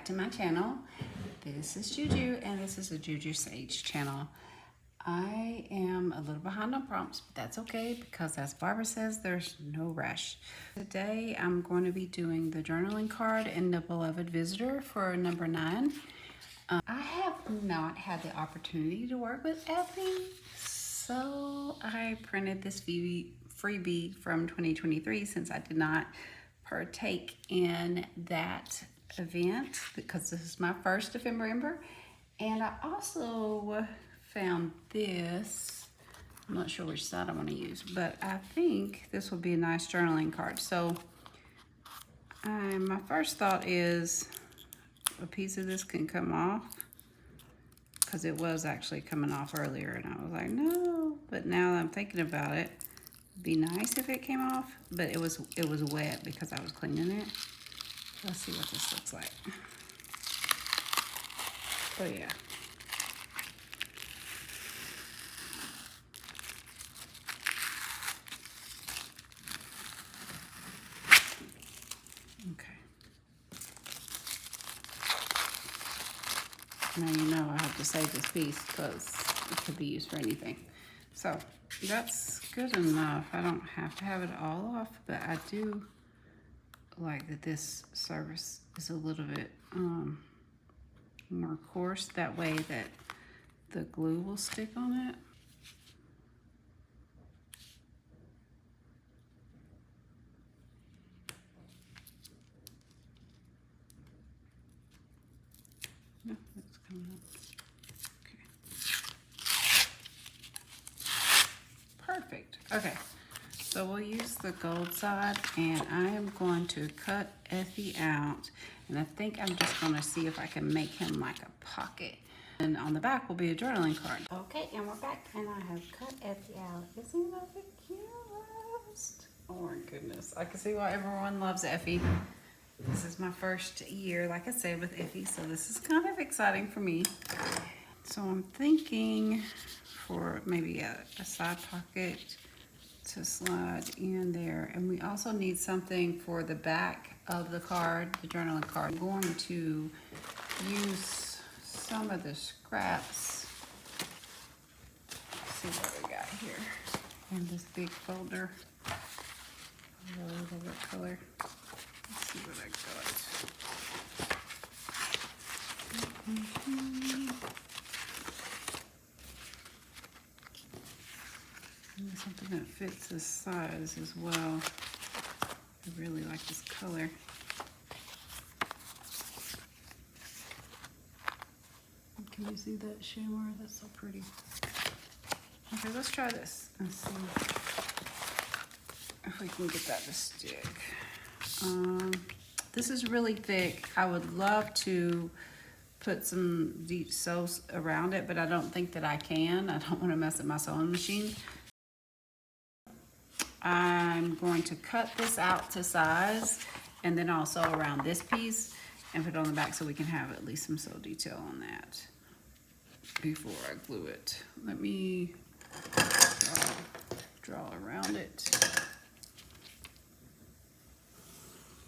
back to my channel. This is Juju, and this is a Juju Sage channel. I am a little behind on prompts, but that's okay because, as Barbara says, there's no rush. Today I'm going to be doing the journaling card in the Beloved Visitor for number 9. I have not had the opportunity to work with Effie, so I printed this freebie from 2023 since I did not partake in that event because this is my first Dephemberember. And I also found this. I'm not sure which side I want to use, but I think this will be a nice journaling card. So my first thought is a piece of this can come off, because it was actually coming off earlier, and I was like, no. But now that I'm thinking about it, it'd be nice if it came off, but it was wet because I was cleaning it. Let's see what this looks like. Oh yeah. Okay. Now you know I have to save this piece because it could be used for anything. So that's good enough. I don't have to have it all off, but I do like that this surface is a little bit more coarse. That way that the glue will stick on it. No, that's coming up. Okay. Perfect. Okay. So we'll use the gold side, and I am going to cut Effie out, and I think I'm just going to see if I can make him like a pocket. And on the back will be a journaling card. Okay, and we're back, and I have cut Effie out. Isn't that the cutest? Oh my goodness. I can see why everyone loves Effie. This is my first year, like I said, with Effie, so this is kind of exciting for me. So I'm thinking for maybe a side pocket to slide in there. And we also need something for the back of the card, the journaling card. I'm going to use some of the scraps. Let's see what we got here in this big folder. What color? Let's see what I got. Something that fits this size as well. I really like this color. Can you see that shimmer? That's so pretty. Okay, let's try this and see if we can get that to stick. This is really thick. I would love to put some deep sews around it, but I don't think that I can. I don't want to mess up my sewing machine. I'm going to cut this out to size, and then also around this piece and put it on the back so we can have at least some sew detail on that before I glue it. Let me draw around it.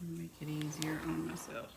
Make it easier on myself.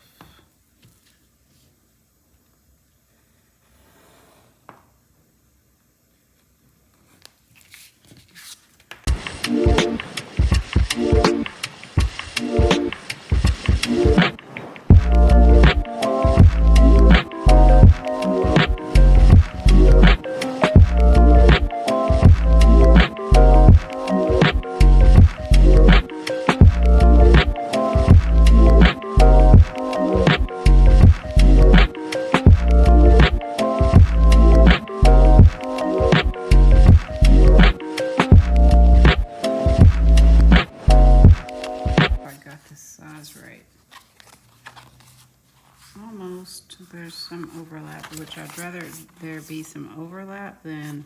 There's some overlap, which I'd rather there be some overlap than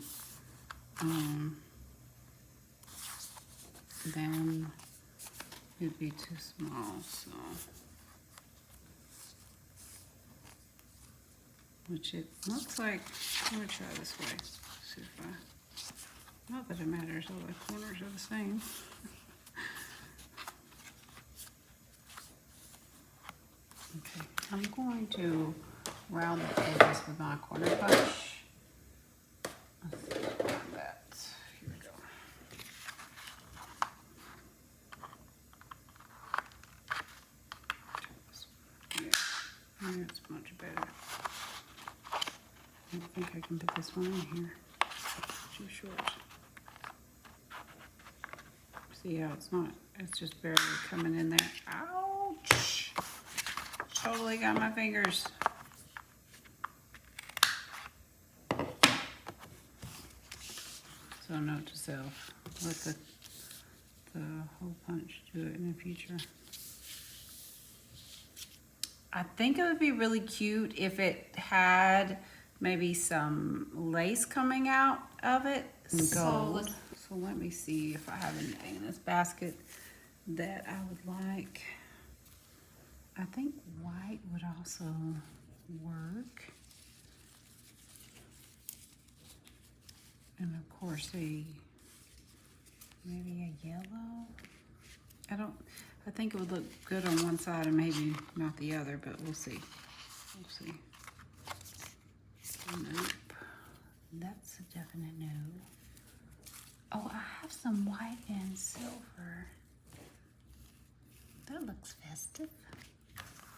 it'd be too small. So, which it looks like. Let me try this way. See if I. Not that it matters. All the corners are the same. Okay, I'm I'm going to round the edges with my corner punch. Let's see, round that. Here we go. Yeah, it's much better. I don't think I can put this one in here. It's too short. See how it's just barely coming in there. Ouch! Totally got my fingers. So note to self, let the hole punch do it in the future. I think it would be really cute if it had maybe some lace coming out of it. So let me see if I have anything in this basket that I would like. I think white would also work. And of course maybe a yellow. I think it would look good on one side and maybe not the other, but we'll see. We'll see. Nope. That's a definite no. Oh, I have some white and silver. That looks festive.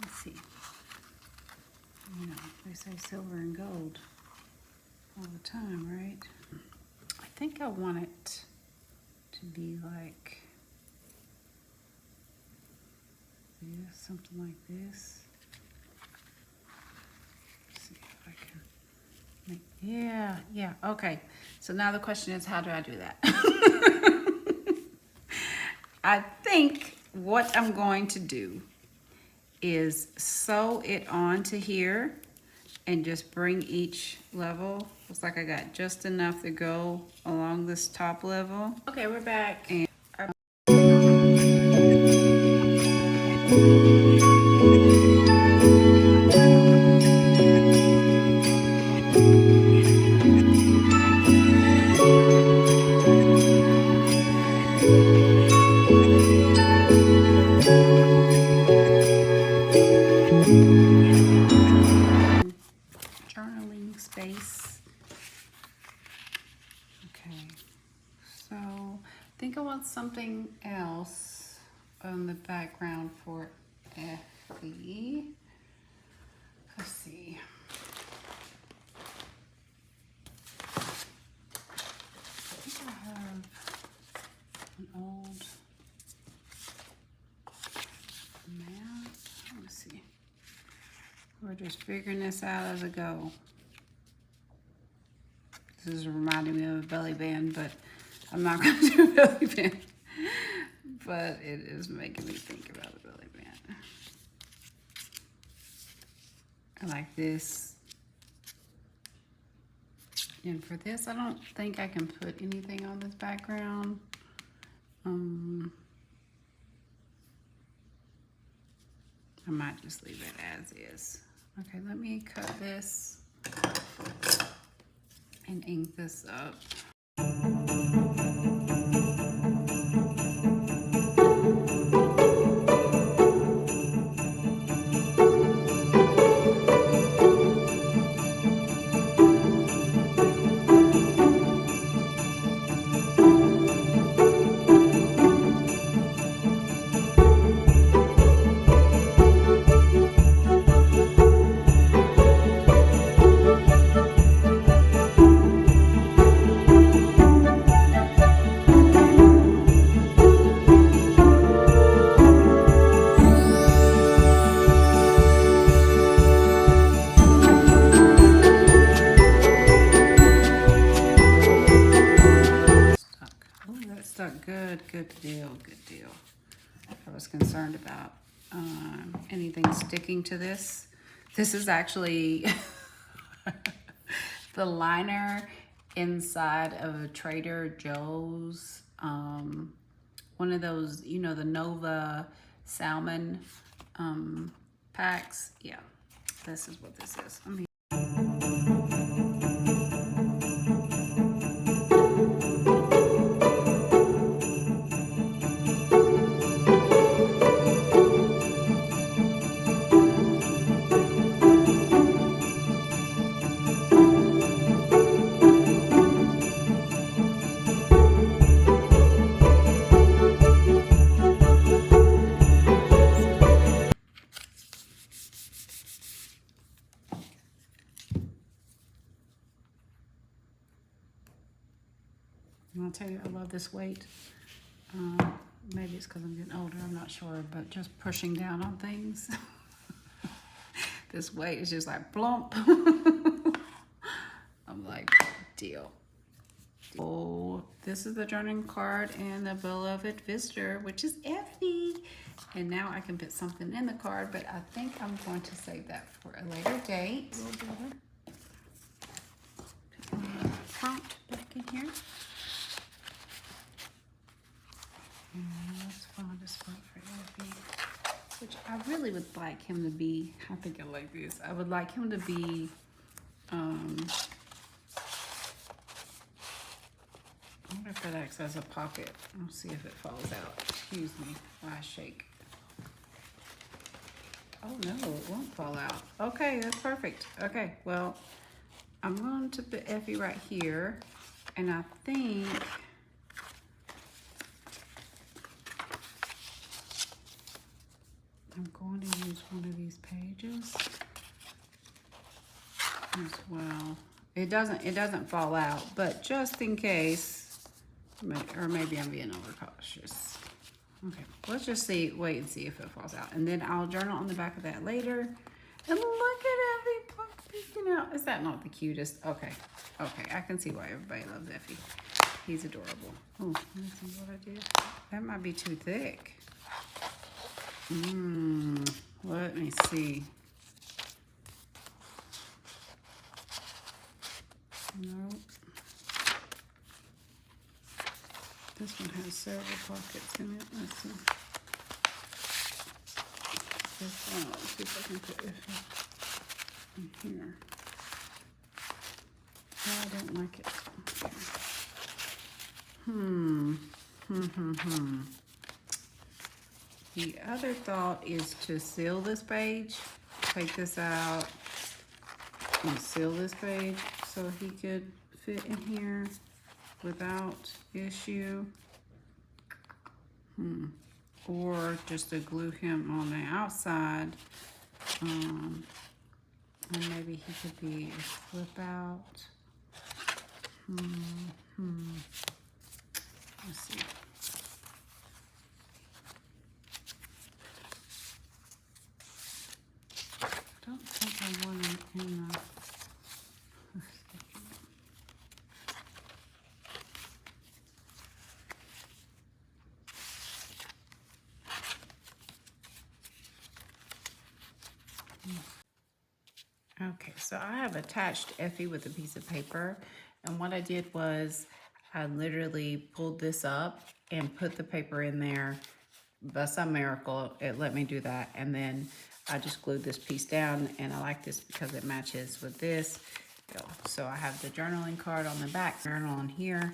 Let's see. You know, they say silver and gold all the time, right? I think I want it to be like this, something like this. Let's see if I can make, yeah, okay. So now the question is, how do I do that? I think what I'm going to do is sew it onto here and just bring each level. Looks like I got just enough to go along this top level. Okay, we're back. And journaling space. Okay, so I think I want something else on the background for Effie. Let's see. I think I have an old map. Let me see. We're just figuring this out as I go. This is reminding me of a belly band, but I'm not going to do a belly band. But it is making me think about a belly band. I like this. And for this, I don't think I can put anything on this background. I might just leave it as is. Okay, let me cut this and ink this up. Good deal. I was concerned about anything sticking to this. This is actually the liner inside of a Trader Joe's, one of those, you know, the Nova salmon packs. Yeah, this is what this is. And I'll tell you, I love this weight. Maybe it's because I'm getting older, I'm not sure, but just pushing down on things. This weight is just like plump. I'm like, deal. Oh, this is the journaling card and the beloved visitor, which is Effie. And now I can put something in the card, but I think I'm going to save that for a later date. Put my prompt back in here. And let's find a spot for Effie, which I really would like him to be. I think I like this. I would like him to be, I wonder if that acts as a pocket. Let's see if it falls out. Excuse me while I shake. Oh no, it won't fall out. Okay, that's perfect. Okay, well, I'm going to put Effie right here, and I think I'm going to use one of these pages as well. It doesn't fall out, but just in case, or maybe I'm being overcautious. Okay, let's just wait and see if it falls out. And then I'll journal on the back of that later. And look at Effie peeking out. Is that not the cutest? Okay, I can see why everybody loves Effie. He's adorable. Oh, let me see what I did. That might be too thick. Let me see. Nope. This one has several pockets in it. Let's see. This one, let's see if I can put it in here. Oh, I don't like it. Okay. The other thought is to seal this page. Take this out and seal this page so he could fit in here without issue. Or just to glue him on the outside. And maybe he could be a flip out. Let's see. I don't think I want it in the... Okay, so I have attached Effie with a piece of paper, and what I did was I literally pulled this up and put the paper in there. By some miracle, it let me do that, and then I just glued this piece down, and I like this because it matches with this. So I have the journaling card on the back, journal on here,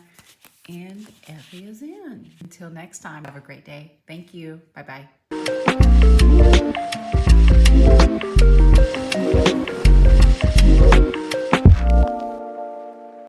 and Effie is in. Until next time, have a great day. Thank you. Bye-bye.